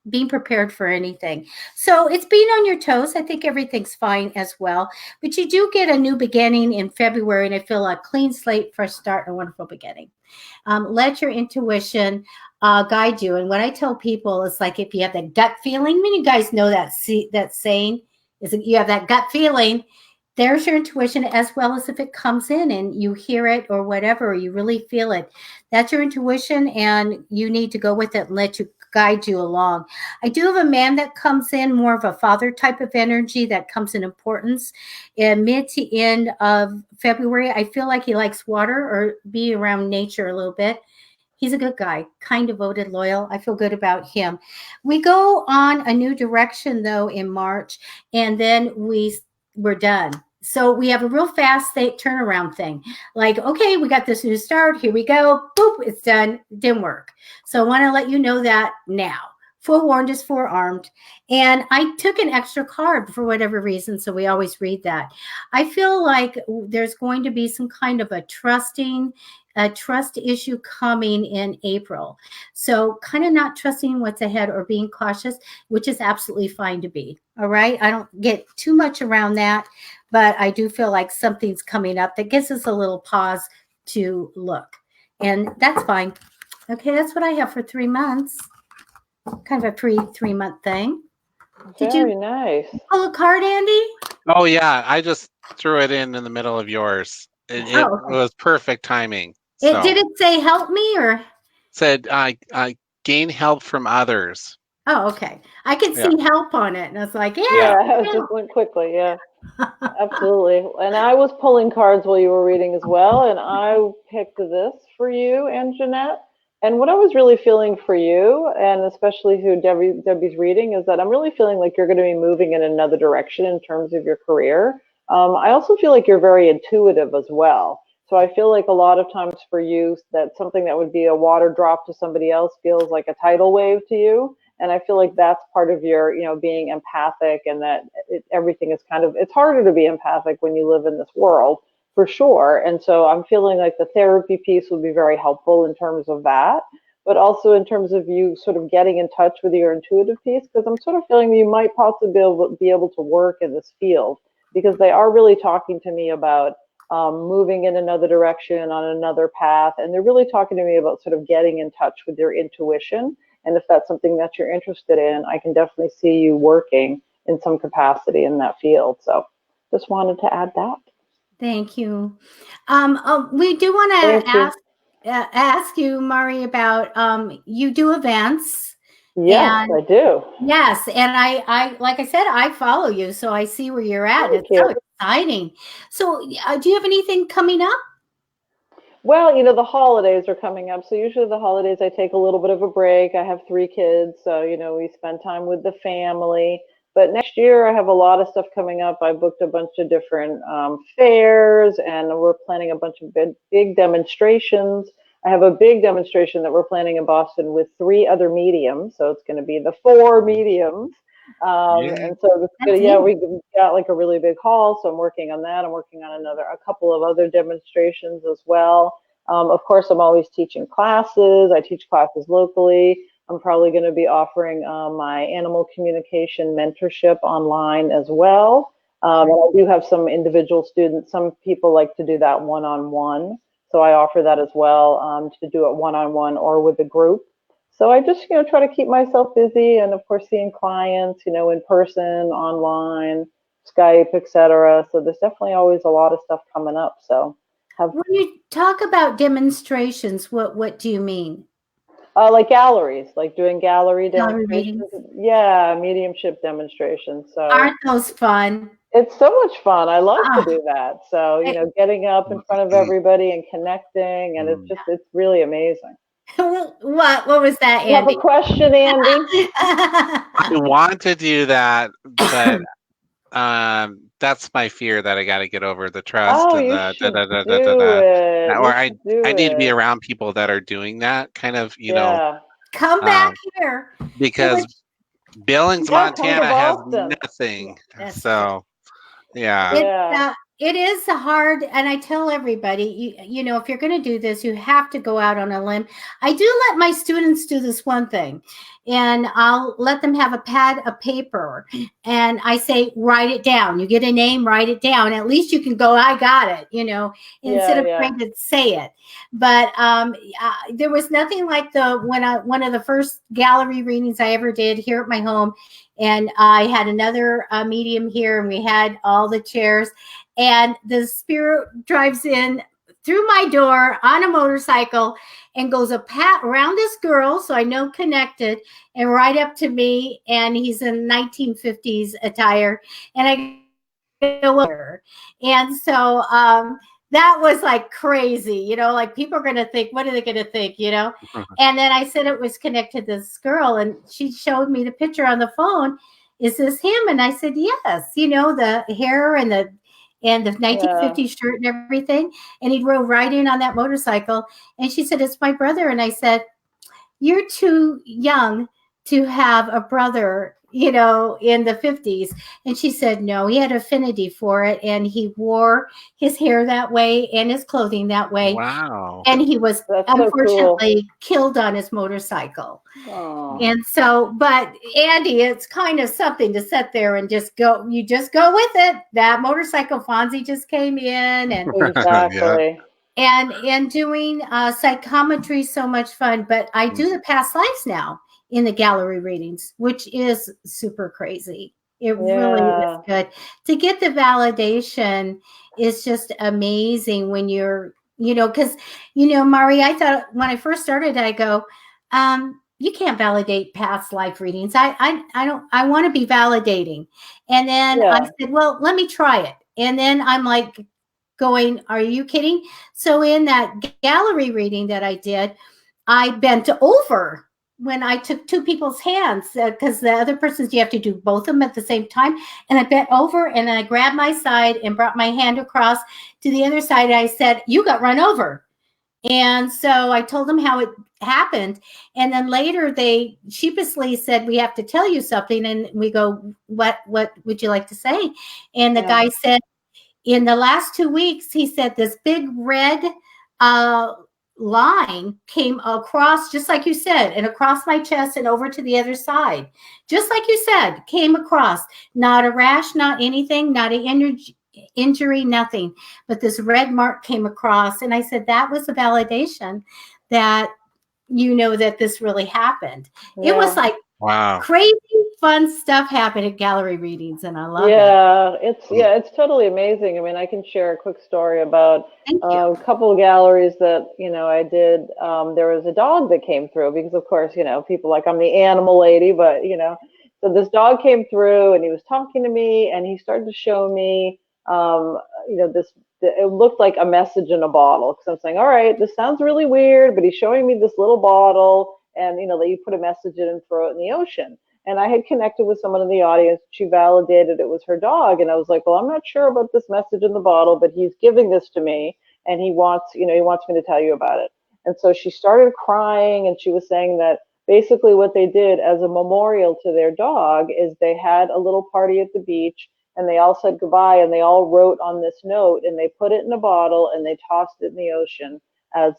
being prepared for anything. So it's being on your toes. I think everything's fine as well. But you do get a new beginning in February, and I feel a clean slate, fresh start, and a wonderful beginning. Let your intuition guide you. And what I tell people is like if you have that gut feeling, I mean, you guys know that saying is that you have that gut feeling. There's your intuition, as well as if it comes in and you hear it or whatever, or you really feel it. That's your intuition, and you need to go with it and let you guide you along. I do have a man that comes in, more of a father type of energy that comes in importance. In mid to end of February, I feel like he likes water or be around nature a little bit. He's a good guy, kind, devoted, loyal. I feel good about him. We go on a new direction, though, in March, and then we're done. So we have a real fast turnaround thing. Like, okay, we got this new start. Here we go. Boop, it's done. Didn't work. So I want to let you know that now. Forewarned is forearmed. And I took an extra card for whatever reason, so we always read that. I feel like there's going to be some kind of a trust issue coming in April. So kind of not trusting what's ahead or being cautious, which is absolutely fine to be. All right. I don't get too much around that, but I do feel like something's coming up that gives us a little pause to look. And that's fine. Okay. That's what I have for 3 months. kind of a free 3-month thing. Did Very you nice. pull a card, Andy? Oh yeah, I just threw it in the middle of yours. It Okay. was perfect timing. So Did it say help me or? said I gain help from others. Oh, okay. I could Yeah. see help on it, and I was like, Yeah, yeah. it just went quickly. Yeah, absolutely. And I was pulling cards while you were reading as well, and I picked this for you and Jeanette. And what I was really feeling for you, and especially who Debbie's reading, is that I'm really feeling like you're going to be moving in another direction in terms of your career. I also feel like you're very intuitive as well. So I feel like a lot of times for you, that something that would be a water drop to somebody else feels like a tidal wave to you. And I feel like that's part of your, being empathic, and that everything is it's harder to be empathic when you live in this world, for sure. And so I'm feeling like the therapy piece would be very helpful in terms of that, but also in terms of you sort of getting in touch with your intuitive piece, because I'm sort of feeling you might possibly be able to work in this field, because they are really talking to me about moving in another direction on another path. And they're really talking to me about sort of getting in touch with your intuition. And if that's something that you're interested in, I can definitely see you working in some capacity in that field. So just wanted to add that. Thank you. We do want to ask you, Mari, about you do events. Yes, I do. Yes, and I like I said, I follow you, so I see where you're at. Thank It's you. so exciting. So, do you have anything coming up? Well, the holidays are coming up. So usually the holidays, I take a little bit of a break. I have 3 kids, so, we spend time with the family. But next year, I have a lot of stuff coming up. I booked a bunch of different fairs, and we're planning a bunch of big demonstrations. I have a big demonstration that we're planning in Boston with 3 other mediums. So it's going to be the 4 mediums. And so we got like a really big hall, so I'm working on that. I'm working on a couple of other demonstrations as well. Of course, I'm always teaching classes. I teach classes locally. I'm probably going to be offering my animal communication mentorship online as well. And I do have some individual students. Some people like to do that one-on-one, so I offer that as well, to do it one-on-one or with a group. So I just, try to keep myself busy, and of course seeing clients, in person, online, Skype, etc. So there's definitely always a lot of stuff coming up. So when you talk about demonstrations, what do you mean? Like galleries, like doing gallery demonstrations. Yeah, mediumship demonstrations. So aren't those fun? It's so much fun. I love to do that. So, getting up in front of everybody and connecting, and it's really amazing. What was that, Andy? You have a question, Andy? I want to do that, but that's my fear that I got to get over, the trust and the or I need to be around people that are doing that kind of, Come back here, because Billings, Montana has nothing. So yeah. It is hard, and I tell everybody, if you're going to do this, you have to go out on a limb. I do let my students do this one thing, and I'll let them have a pad of paper, and I say, write it down. You get a name, write it down. At least you can go, I got it, instead of trying to say it. But there was nothing like one of the first gallery readings I ever did here at my home. And I had another medium here, and we had all the chairs. And the spirit drives in through my door on a motorcycle and goes a pat around this girl, so I know connected, and right up to me. And he's in 1950s attire. And I go, and so that was like crazy, like people are going to think, what are they going to think, And then I said it was connected to this girl, and she showed me the picture on the phone. Is this him? And I said, yes, the hair and the 1950s shirt and everything. And he drove right in on that motorcycle. And she said, it's my brother. And I said, you're too young to have a brother, in the 50s. And she said, no, he had affinity for it. And he wore his hair that way and his clothing that way. Wow. And he was unfortunately killed on his motorcycle. Aww. And so, but Andy, it's kind of something to sit there and just go with it. That motorcycle Fonzie just came in, and exactly. And doing psychometry is so much fun. But I do the past lives now. in the gallery readings, which is super crazy. It really is good. To get the validation is just amazing when you're, because, Mari, I thought when I first started, I go, you can't validate past life readings. I want to be validating. And then I said, well, let me try it. And then I'm like going, are you kidding? So in that gallery reading that I did, I bent over when I took two people's hands, because the other person's, you have to do both of them at the same time. And I bent over and I grabbed my side and brought my hand across to the other side. And I said, you got run over. And so I told them how it happened. And then later they sheepishly said, we have to tell you something. And we go, what would you like to say? And the guy said, in the last 2 weeks, he said this big red line came across, just like you said, and across my chest and over to the other side. Just like you said, came across. Not a rash, not anything, not an injury, nothing. But this red mark came across. And I said, that was a validation that that this really happened. It was like, wow, crazy fun stuff happened at gallery readings, and I love it. It's totally amazing. I mean, I can share a quick story about a couple of galleries that I did. There was a dog that came through because, of course, people like I'm the animal lady, but so this dog came through and he was talking to me and he started to show me it looked like a message in a bottle, because I'm saying, all right, this sounds really weird, but he's showing me this little bottle and that you put a message in and throw it in the ocean. And I had connected with someone in the audience. She validated it was her dog. And I was like, well, I'm not sure about this message in the bottle, but he's giving this to me and he wants me to tell you about it. And so she started crying and she was saying that basically what they did as a memorial to their dog is they had a little party at the beach and they all said goodbye and they all wrote on this note and they put it in a bottle and they tossed it in the ocean as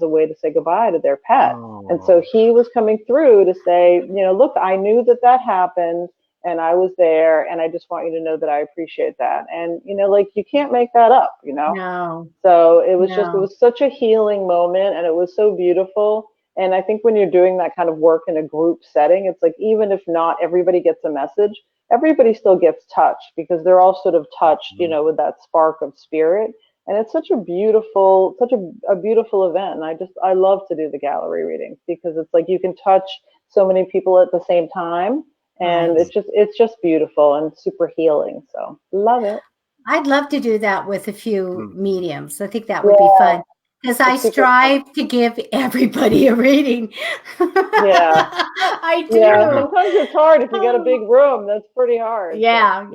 a way to say goodbye to their pet. And so he was coming through to say, look, I knew that happened and I was there and I just want you to know that I appreciate that. And, you can't make that up, No. So it was it was such a healing moment and it was so beautiful. And I think when you're doing that kind of work in a group setting, it's like, even if not everybody gets a message, everybody still gets touched because they're all sort of touched, with that spark of spirit. And it's such a beautiful event. And I love to do the gallery readings because it's like you can touch so many people at the same time. And it's just beautiful and super healing. So love it. I'd love to do that with a few mediums. I think that would be fun. Because I strive to give everybody a reading. I do. Yeah, sometimes it's hard if you got a big room. That's pretty hard. Yeah.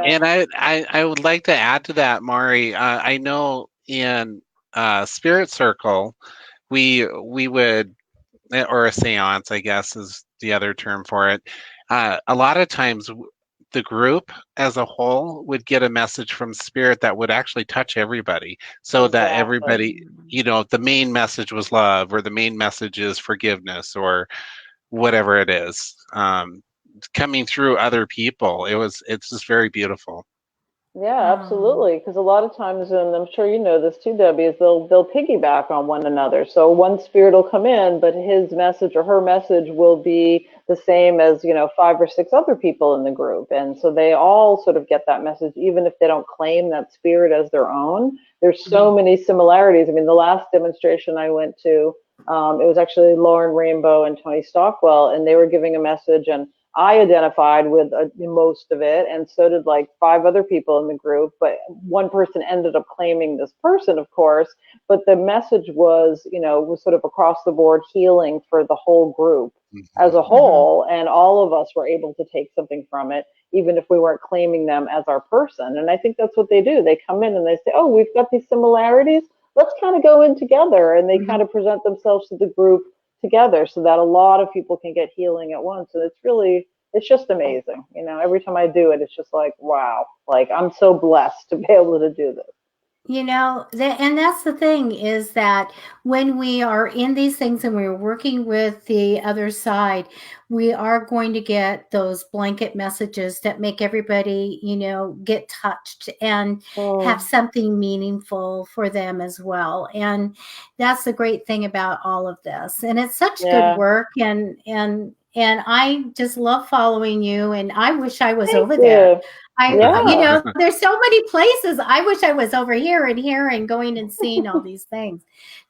And I would like to add to that, Mari. I know in Spirit Circle, we would, or a seance, I guess is the other term for it. A lot of times the group as a whole would get a message from Spirit that would actually touch everybody, so that everybody, the main message was love, or the main message is forgiveness, or whatever it is, coming through other people. It's just very beautiful. Yeah, absolutely. Because a lot of times, and I'm sure you know this too, Debbie, is they'll piggyback on one another. So one spirit will come in, but his message or her message will be the same as 5 or 6 other people in the group, and so they all sort of get that message, even if they don't claim that spirit as their own. There's so many similarities. I mean, the last demonstration I went to, it was actually Lauren Rainbow and Tony Stockwell, and they were giving a message, and I identified with most of it, and so did like 5 other people in the group, but one person ended up claiming this person, of course, but the message was, was sort of across the board healing for the whole group as a whole, and all of us were able to take something from it, even if we weren't claiming them as our person. And I think that's what they do. They come in and they say, oh, we've got these similarities, let's kind of go in together, and they kind of present themselves to the group together so that a lot of people can get healing at once. And it's just amazing. Every time I do it, it's just like, wow, like I'm so blessed to be able to do this. And that's the thing, is that when we are in these things and we're working with the other side, we are going to get those blanket messages that make everybody, get touched and have something meaningful for them as well. And that's the great thing about all of this. And it's such good work. And and I just love following you. And I wish I was over Thank there. you. You Yeah. know, there's so many places. I wish I was over here and going and seeing all these things,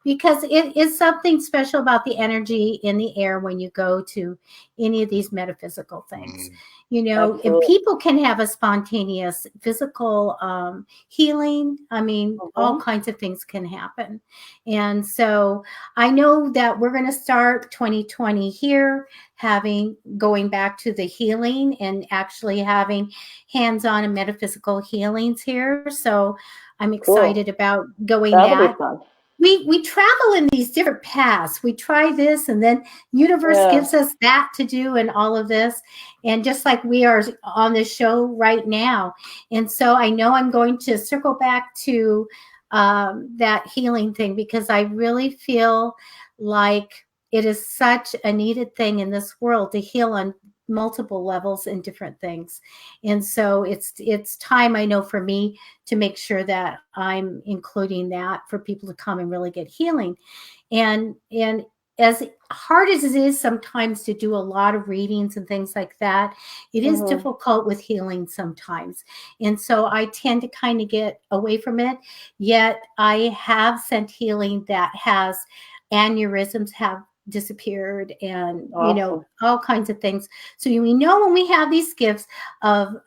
because it is something special about the energy in the air when you go to any of these metaphysical things. You know, and Absolutely. people can have a spontaneous physical healing. I mean, all kinds of things can happen. And so I know that we're going to start 2020 here, going back to the healing and actually having hands-on and metaphysical healings here. So I'm excited about going That'll that. be fun. We travel in these different paths. We try this, and then universe gives us that to do, and all of this. And just like we are on this show right now. And so I know I'm going to circle back to that healing thing, because I really feel like it is such a needed thing in this world to heal on multiple levels and different things. And so it's time, I know, for me to make sure that I'm including that for people to come and really get healing. And as hard as it is sometimes to do a lot of readings and things like that, it is difficult with healing sometimes. And so I tend to kind of get away from it. Yet I have sent healing that has aneurysms have disappeared, and you know, all kinds of things. So we know when we have these gifts of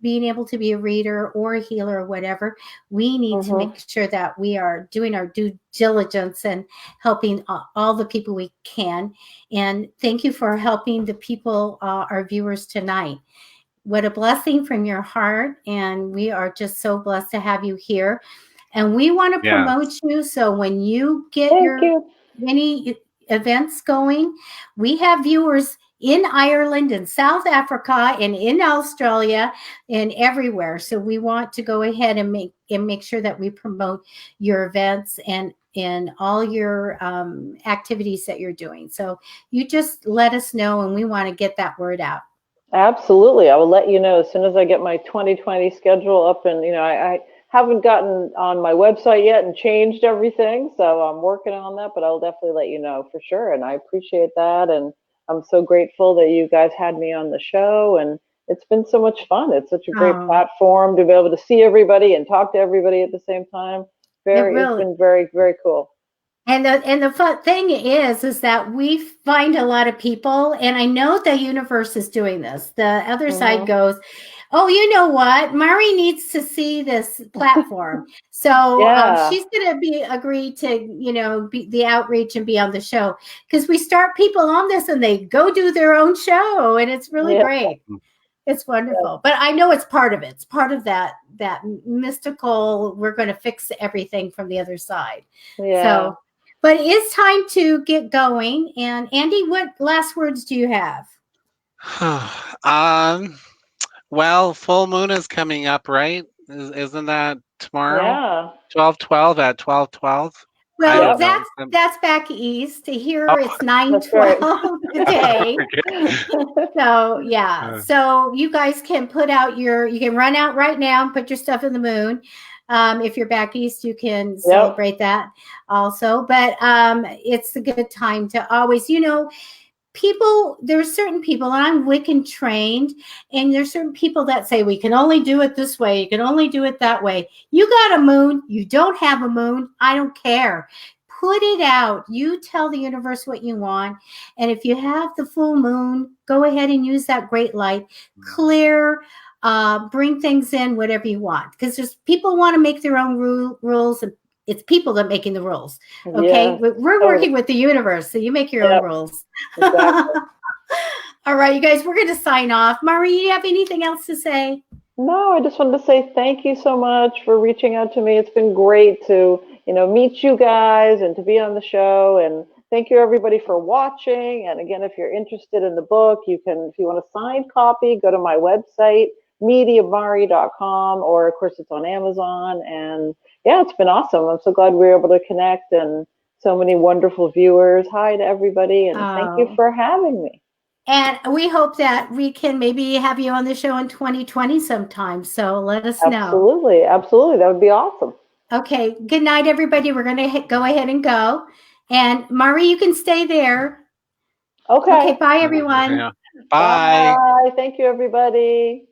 being able to be a reader or a healer or whatever, we need to make sure that we are doing our due diligence and helping all the people we can. And thank you for helping the people, our viewers tonight. What a blessing from your heart, and we are just so blessed to have you here. And we want to promote you, so when you get any events going, we have viewers in Ireland and South Africa and in Australia and everywhere. So we want to go ahead and make sure that we promote your events and all your activities that you're doing. So you just let us know, and we want to get that word out. Absolutely. I will let you know as soon as I get my 2020 schedule up. And, you know, I haven't gotten on my website yet and changed everything. So I'm working on that, but I'll definitely let you know for sure. And I appreciate that. And I'm so grateful that you guys had me on the show. And it's been so much fun. It's such a great platform to be able to see everybody and talk to everybody at the same time. It's been very, very cool. And the fun thing is that we find a lot of people, and I know the universe is doing this. The other side goes, oh, you know what? Mari needs to see this platform. So she's going to agree to, you know, be the outreach and be on the show, because we start people on this and they go do their own show, and it's really great. It's wonderful. But I know it's part of it. It's part of that mystical, we're going to fix everything from the other side. So, but it's time to get going. And Andy, what last words do you have? Well, full moon is coming up, right? Isn't that tomorrow? Yeah. 12/12 at 12/12. Well, that's back east. Here it's 9/12 today. So yeah. So you guys can put out you can run out right now and put your stuff in the moon. If you're back east, you can celebrate that also. But it's a good time to always, you know, there's certain people, and I'm Wiccan trained, and there's certain people that say we can only do it this way, you can only do it that way. You got a moon, you don't have a moon, I don't care. Put it out. You tell the universe what you want. And if you have the full moon, go ahead and use that great light. Clear, bring things in, whatever you want. Because there's people want to make their own rules, and it's people that are making the rules. Okay. Yeah. We're working with the universe. So you make your own rules. Exactly. All right, you guys, we're going to sign off. Mari, you have anything else to say? No, I just wanted to say thank you so much for reaching out to me. It's been great to, you know, meet you guys and to be on the show. And thank you everybody for watching. And again, if you're interested in the book, you can, if you want a signed copy, go to my website, mediamari.com, or of course it's on Amazon. And yeah, it's been awesome. I'm so glad we were able to connect, and so many wonderful viewers. Hi to everybody, and thank you for having me. And we hope that we can maybe have you on the show in 2020 sometime. So let us know. Absolutely. Absolutely. That would be awesome. Okay. Good night, everybody. We're going to go ahead and go. And Mari, you can stay there. Okay. Okay, bye everyone. Yeah. Bye. Bye. Thank you, everybody.